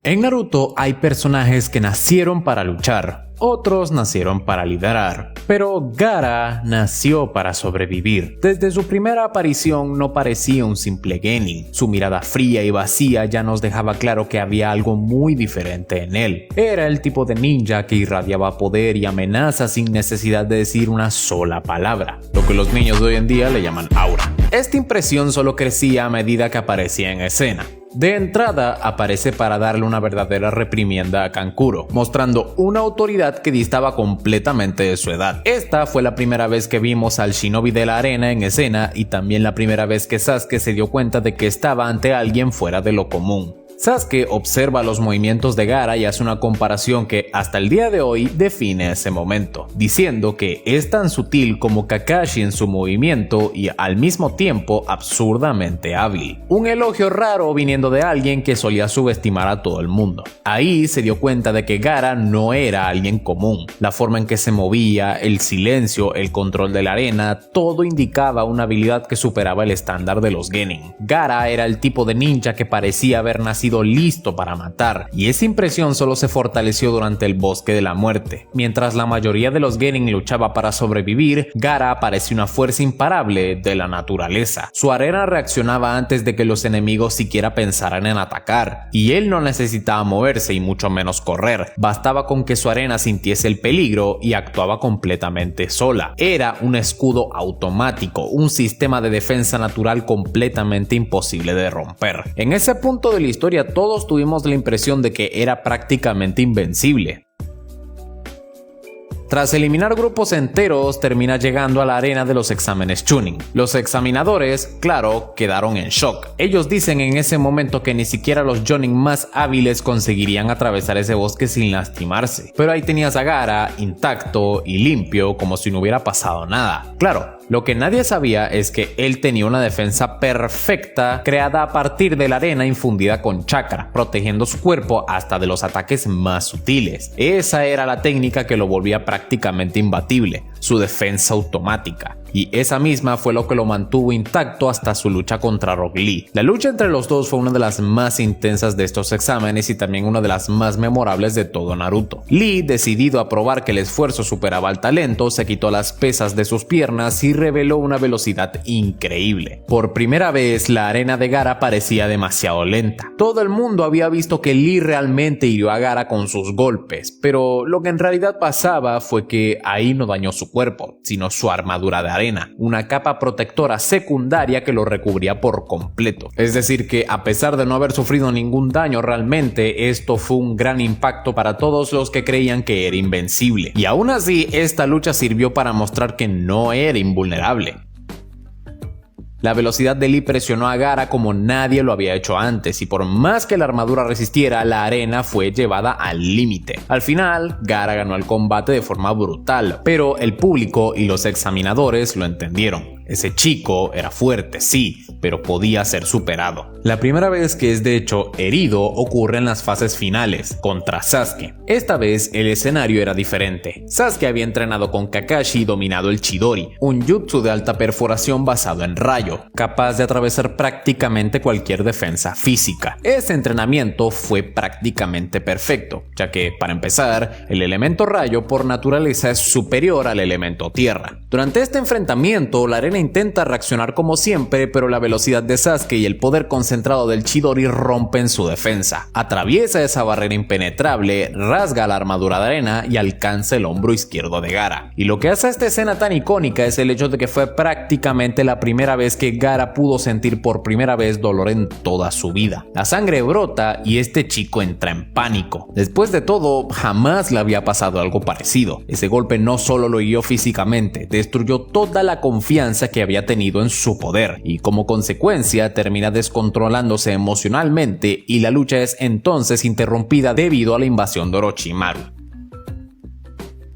En Naruto hay personajes que nacieron para luchar, otros nacieron para liderar, pero Gaara nació para sobrevivir. Desde su primera aparición no parecía un simple genin. Su mirada fría y vacía ya nos dejaba claro que había algo muy diferente en él. Era el tipo de ninja que irradiaba poder y amenaza sin necesidad de decir una sola palabra, lo que los niños de hoy en día le llaman aura. Esta impresión solo crecía a medida que aparecía en escena. De entrada, aparece para darle una verdadera reprimienda a Kankuro, mostrando una autoridad que distaba completamente de su edad. Esta fue la primera vez que vimos al shinobi de la arena en escena y también la primera vez que Sasuke se dio cuenta de que estaba ante alguien fuera de lo común. Sasuke observa los movimientos de Gaara y hace una comparación que hasta el día de hoy define ese momento, diciendo que es tan sutil como Kakashi en su movimiento y al mismo tiempo absurdamente hábil. Un elogio raro viniendo de alguien que solía subestimar a todo el mundo. Ahí se dio cuenta de que Gaara no era alguien común. La forma en que se movía, el silencio, el control de la arena, todo indicaba una habilidad que superaba el estándar de los genin. Gaara era el tipo de ninja que parecía haber nacido listo para matar, y esa impresión solo se fortaleció durante el Bosque de la Muerte. Mientras la mayoría de los genin luchaba para sobrevivir, Gaara parecía una fuerza imparable de la naturaleza. Su arena reaccionaba antes de que los enemigos siquiera pensaran en atacar, y él no necesitaba moverse y mucho menos correr. Bastaba con que su arena sintiese el peligro y actuaba completamente sola. Era un escudo automático, un sistema de defensa natural completamente imposible de romper. En ese punto de la historia todos tuvimos la impresión de que era prácticamente invencible. Tras eliminar grupos enteros, termina llegando a la arena de los exámenes Chunin. Los examinadores, claro, quedaron en shock. Ellos dicen en ese momento que ni siquiera los Jonin más hábiles conseguirían atravesar ese bosque sin lastimarse. Pero ahí tenías a Gaara intacto y limpio, como si no hubiera pasado nada. Claro, lo que nadie sabía es que él tenía una defensa perfecta creada a partir de la arena infundida con chakra, protegiendo su cuerpo hasta de los ataques más sutiles. Esa era la técnica que lo volvía prácticamente imbatible, su defensa automática. Y esa misma fue lo que lo mantuvo intacto hasta su lucha contra Rock Lee. La lucha entre los dos fue una de las más intensas de estos exámenes y también una de las más memorables de todo Naruto. Lee, decidido a probar que el esfuerzo superaba al talento, se quitó las pesas de sus piernas y reveló una velocidad increíble. Por primera vez, la arena de Gaara parecía demasiado lenta. Todo el mundo había visto que Lee realmente hirió a Gaara con sus golpes, pero lo que en realidad pasaba fue que ahí no dañó su cuerpo, sino su armadura de arena, una capa protectora secundaria que lo recubría por completo. Es decir que a pesar de no haber sufrido ningún daño realmente, esto fue un gran impacto para todos los que creían que era invencible. Y aún así, esta lucha sirvió para mostrar que no era invulnerable. La velocidad de Lee presionó a Gaara como nadie lo había hecho antes y por más que la armadura resistiera, la arena fue llevada al límite. Al final, Gaara ganó el combate de forma brutal, pero el público y los examinadores lo entendieron. Ese chico era fuerte, sí, pero podía ser superado. La primera vez que es de hecho herido ocurre en las fases finales, contra Sasuke. Esta vez el escenario era diferente. Sasuke había entrenado con Kakashi y dominado el Chidori, un jutsu de alta perforación basado en rayo, capaz de atravesar prácticamente cualquier defensa física. Ese entrenamiento fue prácticamente perfecto, ya que, para empezar, el elemento rayo por naturaleza es superior al elemento tierra. Durante este enfrentamiento, la arena intenta reaccionar como siempre, pero la velocidad de Sasuke y el poder concentrado del Chidori rompen su defensa. Atraviesa esa barrera impenetrable, rasga la armadura de arena y alcanza el hombro izquierdo de Gaara. Y lo que hace esta escena tan icónica es el hecho de que fue prácticamente la primera vez que Gaara pudo sentir por primera vez dolor en toda su vida. La sangre brota y este chico entra en pánico. Después de todo, jamás le había pasado algo parecido. Ese golpe no solo lo hirió físicamente, destruyó toda la confianza que había tenido en su poder y como consecuencia termina descontrolándose emocionalmente y la lucha es entonces interrumpida debido a la invasión de Orochimaru.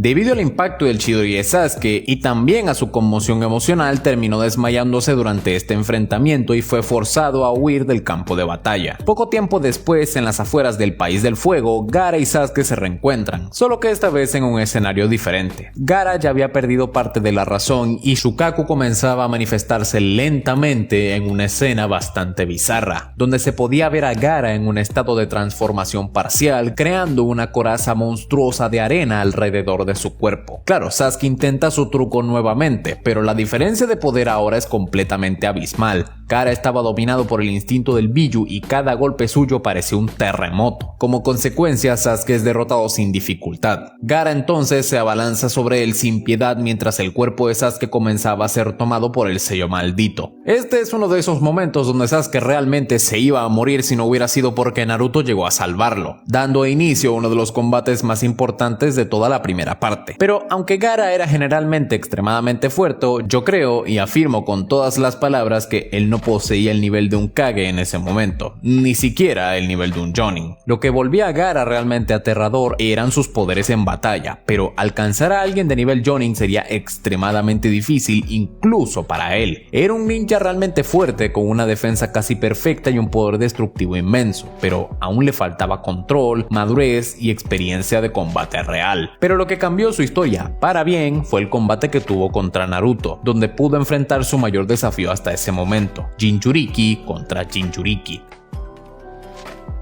Debido al impacto del Chidori de Sasuke y también a su conmoción emocional, terminó desmayándose durante este enfrentamiento y fue forzado a huir del campo de batalla. Poco tiempo después, en las afueras del País del Fuego, Gaara y Sasuke se reencuentran, solo que esta vez en un escenario diferente. Gaara ya había perdido parte de la razón y Shukaku comenzaba a manifestarse lentamente en una escena bastante bizarra, donde se podía ver a Gaara en un estado de transformación parcial, creando una coraza monstruosa de arena alrededor de su cuerpo. Claro, Sasuke intenta su truco nuevamente, pero la diferencia de poder ahora es completamente abismal. Gaara estaba dominado por el instinto del Biju y cada golpe suyo parecía un terremoto. Como consecuencia, Sasuke es derrotado sin dificultad. Gaara entonces se abalanza sobre él sin piedad mientras el cuerpo de Sasuke comenzaba a ser tomado por el sello maldito. Este es uno de esos momentos donde Sasuke realmente se iba a morir si no hubiera sido porque Naruto llegó a salvarlo, dando inicio a uno de los combates más importantes de toda la primera parte. Pero aunque Gaara era generalmente extremadamente fuerte, yo creo y afirmo con todas las palabras que él no poseía el nivel de un Kage en ese momento, ni siquiera el nivel de un Jonin. Lo que volvía a Gaara realmente aterrador eran sus poderes en batalla, pero alcanzar a alguien de nivel Jonin sería extremadamente difícil incluso para él. Era un ninja realmente fuerte con una defensa casi perfecta y un poder destructivo inmenso, pero aún le faltaba control, madurez y experiencia de combate real. Pero lo que cambió su historia para bien fue el combate que tuvo contra Naruto, donde pudo enfrentar su mayor desafío hasta ese momento, Jinchuriki contra Jinchuriki.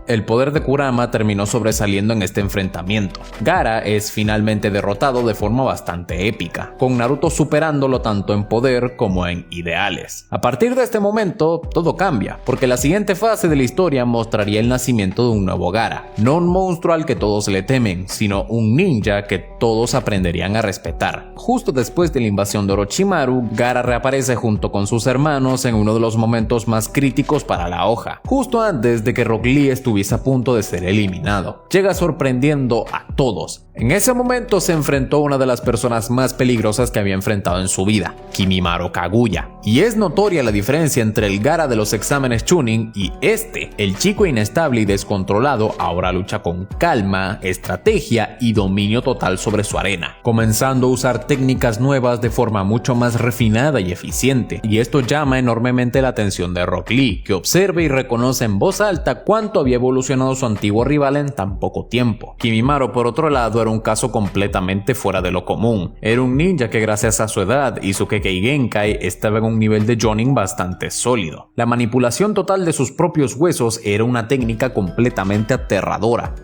El poder de Kurama terminó sobresaliendo en este enfrentamiento. Gaara es finalmente derrotado de forma bastante épica, con Naruto superándolo tanto en poder como en ideales. A partir de este momento, todo cambia, porque la siguiente fase de la historia mostraría el nacimiento de un nuevo Gaara, no un monstruo al que todos le temen, sino un ninja que todos aprenderían a respetar. Justo después de la invasión de Orochimaru, Gaara reaparece junto con sus hermanos en uno de los momentos más críticos para la hoja, justo antes de que Rock Lee estuviese a punto de ser eliminado. Llega sorprendiendo a todos. En ese momento se enfrentó a una de las personas más peligrosas que había enfrentado en su vida, Kimimaro Kaguya. Y es notoria la diferencia entre el Gaara de los exámenes Chunin y este. El chico inestable y descontrolado ahora lucha con calma, estrategia y dominio total sobre su arena, comenzando a usar técnicas nuevas de forma mucho más refinada y eficiente. Y esto llama enormemente la atención de Rock Lee, que observa y reconoce en voz alta cuánto había evolucionado su antiguo rival en tan poco tiempo. Kimimaro, por otro lado, era un caso completamente fuera de lo común. Era un ninja que gracias a su edad y su Kekkei Genkai estaba en un nivel de Jonin bastante sólido. La manipulación total de sus propios huesos era una técnica completamente aterradora.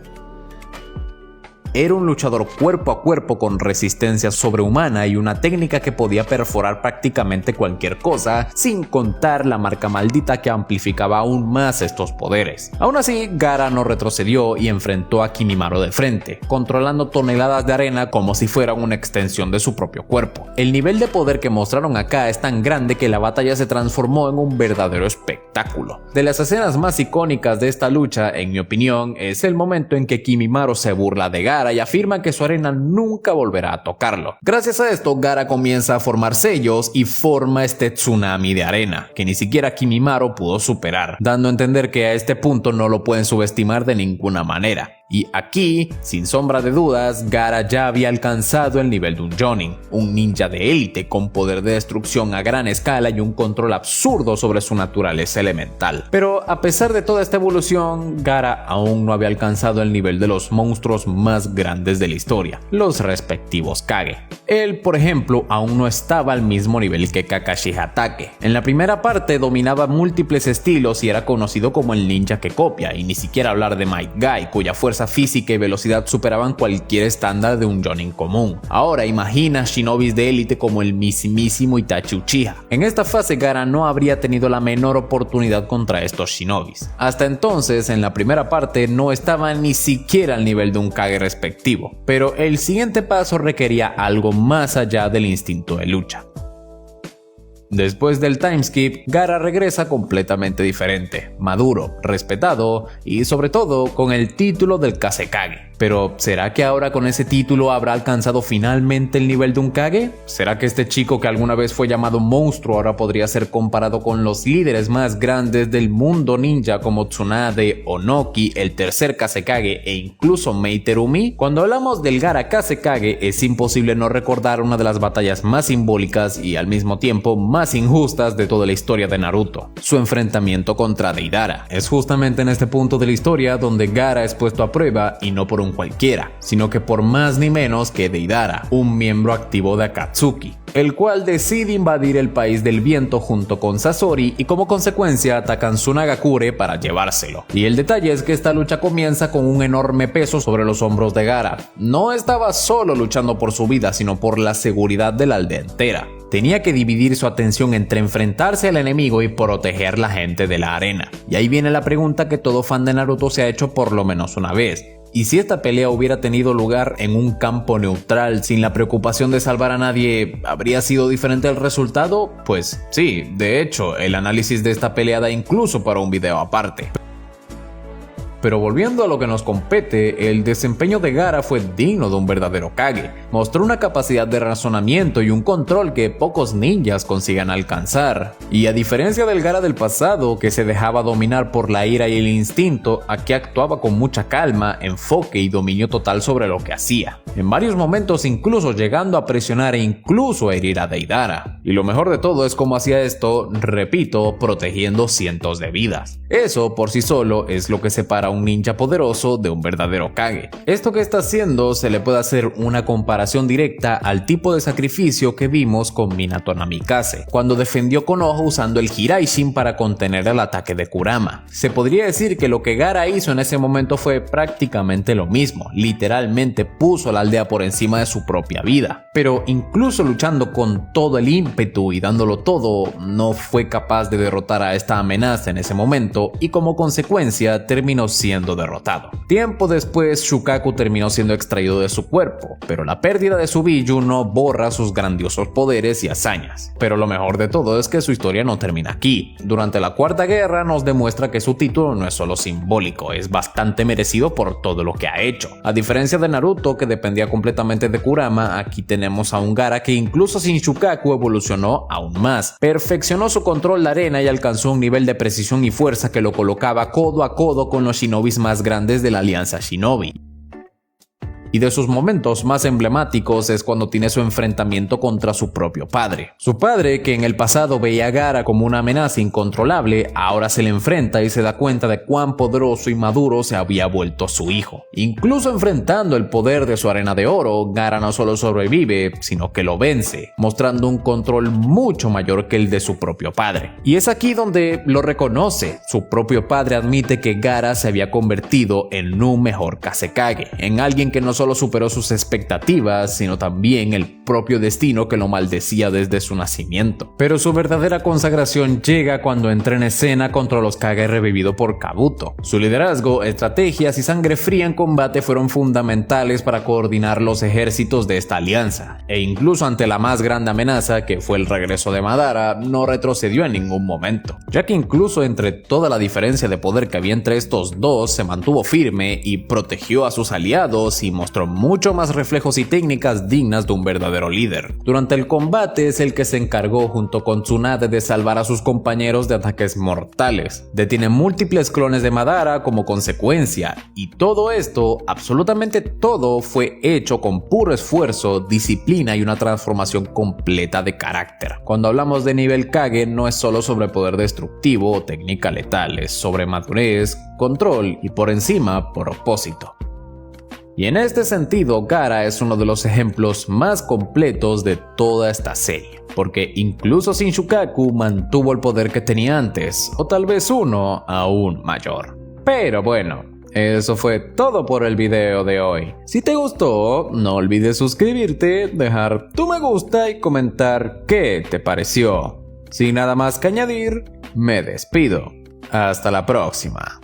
Era un luchador cuerpo a cuerpo con resistencia sobrehumana y una técnica que podía perforar prácticamente cualquier cosa, sin contar la marca maldita que amplificaba aún más estos poderes. Aún así, Gaara no retrocedió y enfrentó a Kimimaro de frente, controlando toneladas de arena como si fueran una extensión de su propio cuerpo. El nivel de poder que mostraron acá es tan grande que la batalla se transformó en un verdadero espectáculo. De las escenas más icónicas de esta lucha, en mi opinión, es el momento en que Kimimaro se burla de Gaara y afirma que su arena nunca volverá a tocarlo. Gracias a esto, Gaara comienza a formar sellos y forma este tsunami de arena, que ni siquiera Kimimaro pudo superar, dando a entender que a este punto no lo pueden subestimar de ninguna manera. Y aquí, sin sombra de dudas, Gaara ya había alcanzado el nivel de un Jonin, un ninja de élite con poder de destrucción a gran escala y un control absurdo sobre su naturaleza elemental. Pero a pesar de toda esta evolución, Gaara aún no había alcanzado el nivel de los monstruos más grandes de la historia, los respectivos Kage. Él, por ejemplo, aún no estaba al mismo nivel que Kakashi Hatake. En la primera parte dominaba múltiples estilos y era conocido como el ninja que copia, y ni siquiera hablar de Might Guy, cuya fuerza física y velocidad superaban cualquier estándar de un Jonin común. Ahora imagina shinobis de élite como el mismísimo Itachi Uchiha. En esta fase Gaara no habría tenido la menor oportunidad contra estos shinobis. Hasta entonces, en la primera parte no estaba ni siquiera al nivel de un Kage respectivo, pero el siguiente paso requería algo más allá del instinto de lucha. Después del timeskip, Gaara regresa completamente diferente, maduro, respetado y sobre todo con el título del Kazekage. Pero ¿será que ahora con ese título habrá alcanzado finalmente el nivel de un Kage? ¿Será que este chico que alguna vez fue llamado monstruo ahora podría ser comparado con los líderes más grandes del mundo ninja como Tsunade, Onoki, el tercer Kazekage e incluso Meiterumi? Cuando hablamos del Gaara Kazekage es imposible no recordar una de las batallas más simbólicas y al mismo tiempo más injustas de toda la historia de Naruto, su enfrentamiento contra Deidara. Es justamente en este punto de la historia donde Gaara es puesto a prueba y no por un cualquiera, sino que por más ni menos que Deidara, un miembro activo de Akatsuki, el cual decide invadir el país del viento junto con Sasori y como consecuencia atacan Tsunagakure para llevárselo. Y el detalle es que esta lucha comienza con un enorme peso sobre los hombros de Gaara. No estaba solo luchando por su vida, sino por la seguridad de la aldea entera. Tenía que dividir su atención entre enfrentarse al enemigo y proteger la gente de la arena. Y ahí viene la pregunta que todo fan de Naruto se ha hecho por lo menos una vez. ¿Y si esta pelea hubiera tenido lugar en un campo neutral sin la preocupación de salvar a nadie, habría sido diferente el resultado? Pues sí, de hecho, el análisis de esta pelea da incluso para un video aparte. Pero volviendo a lo que nos compete, el desempeño de Gaara fue digno de un verdadero Kage. Mostró una capacidad de razonamiento y un control que pocos ninjas consigan alcanzar. Y a diferencia del Gaara del pasado, que se dejaba dominar por la ira y el instinto, aquí actuaba con mucha calma, enfoque y dominio total sobre lo que hacía. En varios momentos incluso llegando a presionar e incluso a herir a Deidara. Y lo mejor de todo es cómo hacía esto, repito, protegiendo cientos de vidas. Eso por sí solo es lo que separa a un ninja poderoso de un verdadero Kage. Esto que está haciendo se le puede hacer una comparación directa al tipo de sacrificio que vimos con Minato Namikaze, cuando defendió Konoha usando el Hiraishin para contener el ataque de Kurama. Se podría decir que lo que Gaara hizo en ese momento fue prácticamente lo mismo, literalmente puso a la aldea por encima de su propia vida. Pero incluso luchando con todo el ímpetu y dándolo todo, no fue capaz de derrotar a esta amenaza en ese momento y como consecuencia terminó siendo derrotado. Tiempo después, Shukaku terminó siendo extraído de su cuerpo, pero la pérdida de su Biju no borra sus grandiosos poderes y hazañas. Pero lo mejor de todo es que su historia no termina aquí. Durante la Cuarta Guerra nos demuestra que su título no es solo simbólico, es bastante merecido por todo lo que ha hecho. A diferencia de Naruto, que dependía completamente de Kurama, aquí tenemos a un Gaara que incluso sin Shukaku evolucionó aún más. Perfeccionó su control de arena y alcanzó un nivel de precisión y fuerza que lo colocaba codo a codo con los shinobis más grandes de la Alianza Shinobi. Y de sus momentos más emblemáticos es cuando tiene su enfrentamiento contra su propio padre. Su padre, que en el pasado veía a Gaara como una amenaza incontrolable, ahora se le enfrenta y se da cuenta de cuán poderoso y maduro se había vuelto su hijo. Incluso enfrentando el poder de su arena de oro, Gaara no solo sobrevive, sino que lo vence, mostrando un control mucho mayor que el de su propio padre. Y es aquí donde lo reconoce. Su propio padre admite que Gaara se había convertido en un mejor Kazekage, en alguien que no solo superó sus expectativas, sino también el propio destino que lo maldecía desde su nacimiento. Pero su verdadera consagración llega cuando entra en escena contra los Kage revivido por Kabuto. Su liderazgo, estrategias y sangre fría en combate fueron fundamentales para coordinar los ejércitos de esta alianza, e incluso ante la más grande amenaza, que fue el regreso de Madara, no retrocedió en ningún momento, ya que incluso entre toda la diferencia de poder que había entre estos dos, se mantuvo firme y protegió a sus aliados y mostró mucho más reflejos y técnicas dignas de un verdadero líder. Durante el combate es el que se encargó junto con Tsunade de salvar a sus compañeros de ataques mortales. Detiene múltiples clones de Madara como consecuencia, y todo esto, absolutamente todo, fue hecho con puro esfuerzo, disciplina y una transformación completa de carácter. Cuando hablamos de nivel Kage no es solo sobre poder destructivo o técnica letal, es sobre madurez, control y por encima propósito. Y en este sentido, Gaara es uno de los ejemplos más completos de toda esta serie, porque incluso sin Shukaku mantuvo el poder que tenía antes, o tal vez uno aún mayor. Pero bueno, eso fue todo por el video de hoy. Si te gustó, no olvides suscribirte, dejar tu me gusta y comentar qué te pareció. Sin nada más que añadir, me despido. Hasta la próxima.